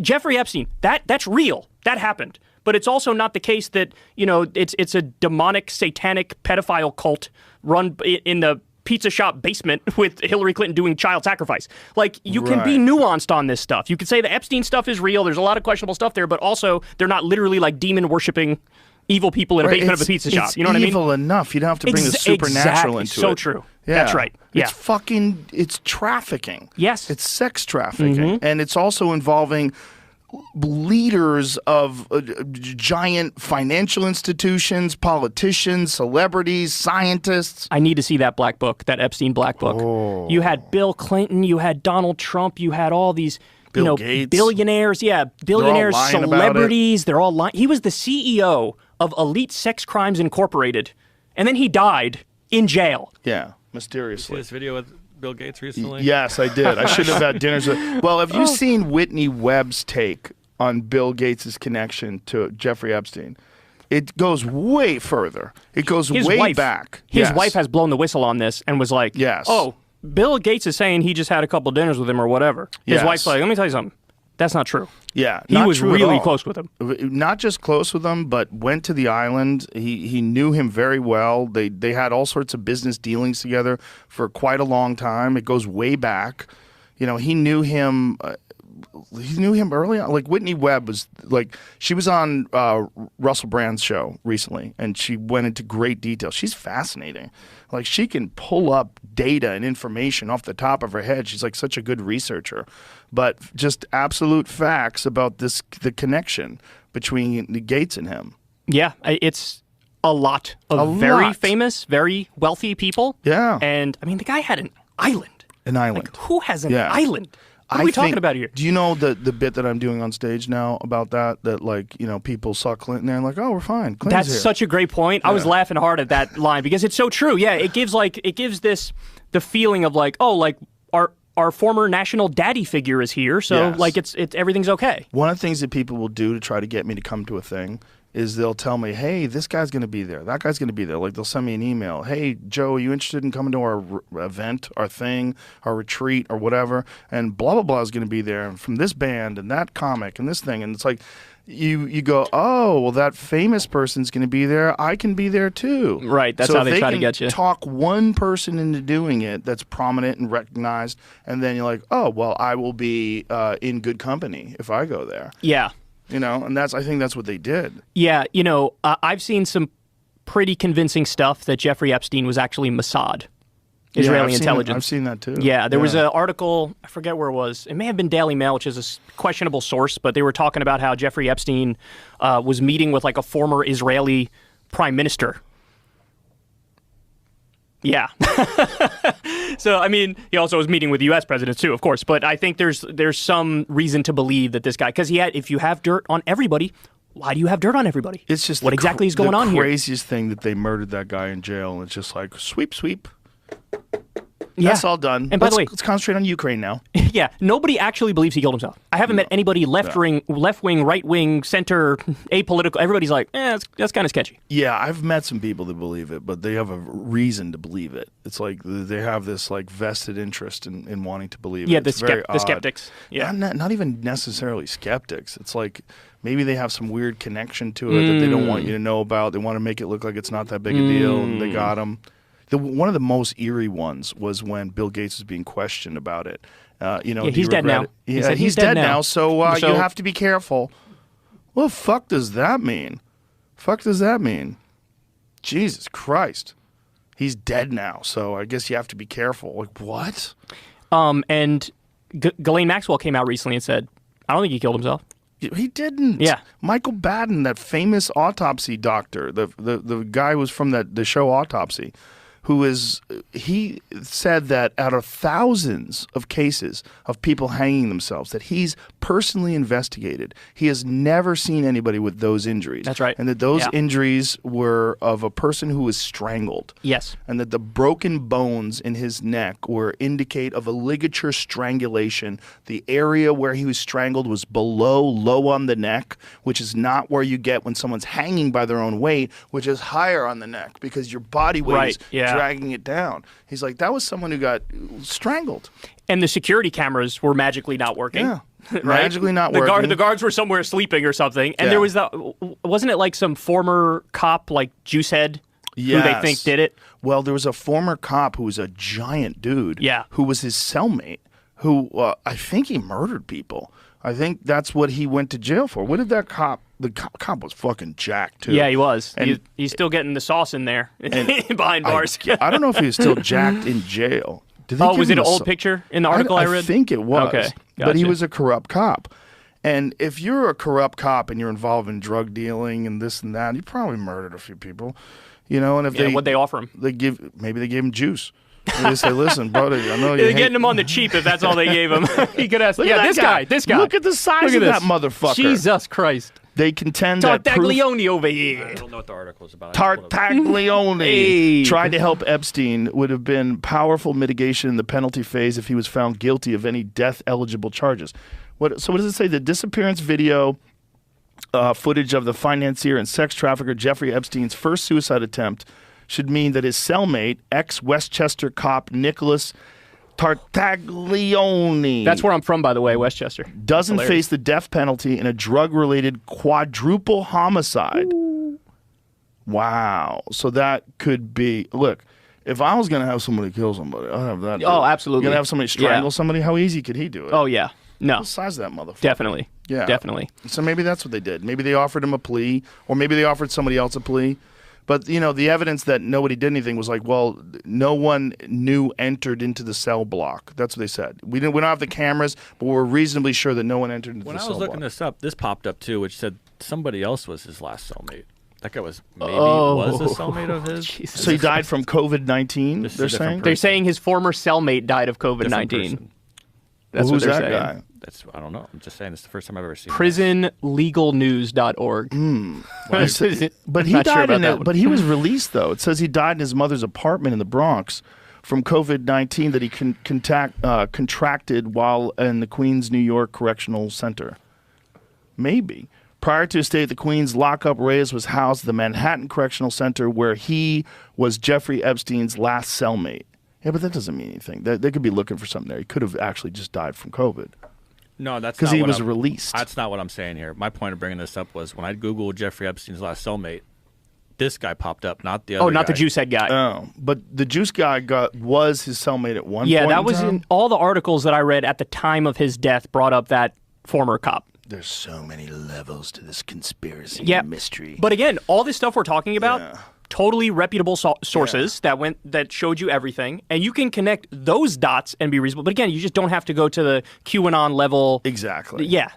Jeffrey Epstein, that's real. That happened. But it's also not the case that, it's a demonic, satanic pedophile cult run in the pizza shop basement with Hillary Clinton doing child sacrifice. Like, you can be nuanced on this stuff. You could say the Epstein stuff is real. There's a lot of questionable stuff there, but also they're not literally like demon-worshipping evil people in a basement of a pizza shop. You know what I mean? It's evil enough. You don't have to bring the supernatural into it. So true. Yeah. That's right. Yeah. It's trafficking. Yes. It's sex trafficking. And it's also involving leaders of giant financial institutions, politicians, celebrities, scientists. I need to see that black book, that Epstein black book. Oh. You had Bill Clinton, you had Donald Trump, you had all these Bill Gates. Billionaires, celebrities, they're all lying. He was the CEO of Elite Sex Crimes Incorporated, and then he died in jail. Yeah, mysteriously. Did you see this video with Bill Gates recently? Yes, I did. I should have had dinners with. Well, have you seen Whitney Webb's take on Bill Gates' connection to Jeffrey Epstein? It goes way further. It goes way back. His wife has blown the whistle on this and was like, oh, Bill Gates is saying he just had a couple dinners with him or whatever. His wife's like, let me tell you something. That's not true. Yeah. He was really close with him. Not just close with him, but went to the island. He knew him very well. They had all sorts of business dealings together for quite a long time. It goes way back. He knew him. He knew him early on. Like, Whitney Webb was like, she was on Russell Brand's show recently, and she went into great detail. She's fascinating. Like, she can pull up data and information off the top of her head. She's like such a good researcher. But just absolute facts about the connection between the Gates and him. Yeah, it's a lot of very famous, very wealthy people. Yeah. And, I mean, the guy had an island. An island. Like, who has an island? What are we talking about here? Do you know the bit that I'm doing on stage now about that? That, like, people saw Clinton there and like, oh, we're fine. Clinton's That's here. such a great point. I was laughing hard at that line because it's so true. Yeah, it gives the feeling of like, oh, like our former national daddy figure is here, so like it's everything's okay. One of the things that people will do to try to get me to come to a thing is they'll tell me, hey, this guy's going to be there. That guy's going to be there. Like, they'll send me an email. Hey, Joe, are you interested in coming to our event, our thing, our retreat, or whatever? And blah, blah, blah is going to be there. And from this band and that comic and this thing. And it's like, you go, oh, well, that famous person's going to be there. I can be there, too. Right. That's how they try to get you. Talk one person into doing it that's prominent and recognized. And then you're like, oh, well, I will be in good company if I go there. Yeah. And I think that's what they did. Yeah, I've seen some pretty convincing stuff that Jeffrey Epstein was actually Mossad, Israeli intelligence. I've seen that too. Yeah, there was an article, I forget where it was. It may have been Daily Mail, which is a questionable source, but they were talking about how Jeffrey Epstein was meeting with like a former Israeli prime minister. Yeah. So, I mean, he also was meeting with U.S. presidents too, of course. But I think there's some reason to believe that this guy, because if you have dirt on everybody, why do you have dirt on everybody? It's just what exactly is going on here? The craziest thing that they murdered that guy in jail, and it's just like sweep. Yeah. That's all done. And by the way, let's concentrate on Ukraine now. Yeah, nobody actually believes he killed himself. I haven't met anybody left wing, right wing, center, apolitical. Everybody's like, that's kind of sketchy. Yeah, I've met some people that believe it, but they have a reason to believe it. It's like they have this like vested interest in wanting to believe it. Yeah, the skeptics. Yeah, not even necessarily skeptics. It's like maybe they have some weird connection to it that they don't want you to know about. They want to make it look like it's not that big a deal, and they got him. One of the most eerie ones was when Bill Gates was being questioned about it. He's dead now. He said he's dead now, so you have to be careful. What the fuck does that mean? Jesus Christ. He's dead now, so I guess you have to be careful. Like, what? And Ghislaine Maxwell came out recently and said, I don't think he killed himself. He didn't. Yeah. Michael Baden, that famous autopsy doctor, the guy who was from the show Autopsy, he said that out of thousands of cases of people hanging themselves that he's personally investigated, he has never seen anybody with those injuries. That's right. And that those injuries were of a person who was strangled. Yes. And that the broken bones in his neck were indicate of a ligature strangulation. The area where he was strangled was low on the neck, which is not where you get when someone's hanging by their own weight, which is higher on the neck because your body weight is dragging it down. He's like, that was someone who got strangled. And the security cameras were magically not working. right? Magically not working. The guards were somewhere sleeping or something, and there was wasn't it like some former cop like Juicehead who they think did it? Well, there was a former cop who was a giant dude. Yeah. Who was his cellmate, who I think he murdered people. I think that's what he went to jail for. What did that cop? The cop was fucking jacked too. Yeah, he was. And He's still getting the sauce in there behind bars. I don't know if he was still jacked in jail. Was it an old picture in the article I read? I think it was. Okay, But he gotcha. was a corrupt cop. And if you're a corrupt cop and you're involved in drug dealing and this and that, you probably murdered a few people. You know, and if what'd they offer him? Maybe they gave him juice. And they say, listen, brother, I know They're you're getting him on the cheap if that's all they gave him. He could ask, this guy. Look at the size of that motherfucker. Jesus Christ. They contend that Tartaglione over here. I don't know what the article is about. Tartaglione Hey. tried to help Epstein would have been powerful mitigation in the penalty phase if he was found guilty of any death-eligible charges. So what does it say? The disappearance video footage of the financier and sex trafficker Jeffrey Epstein's first suicide attempt should mean that his cellmate, ex-Westchester cop Nicholas Tartaglione, That's where I'm from, by the way, Westchester. doesn't Hilarious. face the death penalty in a drug-related quadruple homicide. Ooh. Wow. So that could be... Look, if I was going to have somebody kill somebody, I'd have that. Oh, absolutely. You're going to have somebody strangle somebody? How easy could he do it? Oh, yeah. No. What size is that motherfucker? Definitely. Yeah. Definitely. So maybe that's what they did. Maybe they offered him a plea, or maybe they offered somebody else a plea. But, you know, the evidence that nobody did anything was like, well, no one new entered into the cell block. That's what they said. We don't have the cameras, but we're reasonably sure that no one entered into the cell block. When I was looking this up, this popped up too, which said somebody else was his last cellmate. That guy was was a cellmate of his. Jesus. So he died from COVID-19, This is they're a different saying? They're saying his former cellmate died of COVID-19. Different That's Well, what who's they're that saying. guy? That's I don't know. I'm just saying it's the first time I've ever seen. Prisonlegalnews.org. But he Not sure died about that one. but he was released though. It says he died in his mother's apartment in the Bronx from COVID-19 that he contracted while in the Queens, New York Correctional Center. Maybe. Prior to his stay at the Queens lockup, Reyes was housed at the Manhattan Correctional Center where he was Jeffrey Epstein's last cellmate. Yeah, but that doesn't mean anything. They could be looking for something there. He could have actually just died from COVID. No, that's because not he what was I'm- released. That's not what I'm saying here. My point of bringing this up was when I Googled Jeffrey Epstein's last cellmate, this guy popped up, not the other Oh, not the guy. juice head guy. Oh, but the juice guy was his cellmate at one Yeah, point. that was time? in all the articles that I read at the time of his death brought up that former cop. There's so many levels to this conspiracy Yeah. mystery. But again, all this stuff we're talking about, Yeah. totally reputable sources that showed you everything, and you can connect those dots and be reasonable. But again, you just don't have to go to the QAnon level. Exactly. Yeah.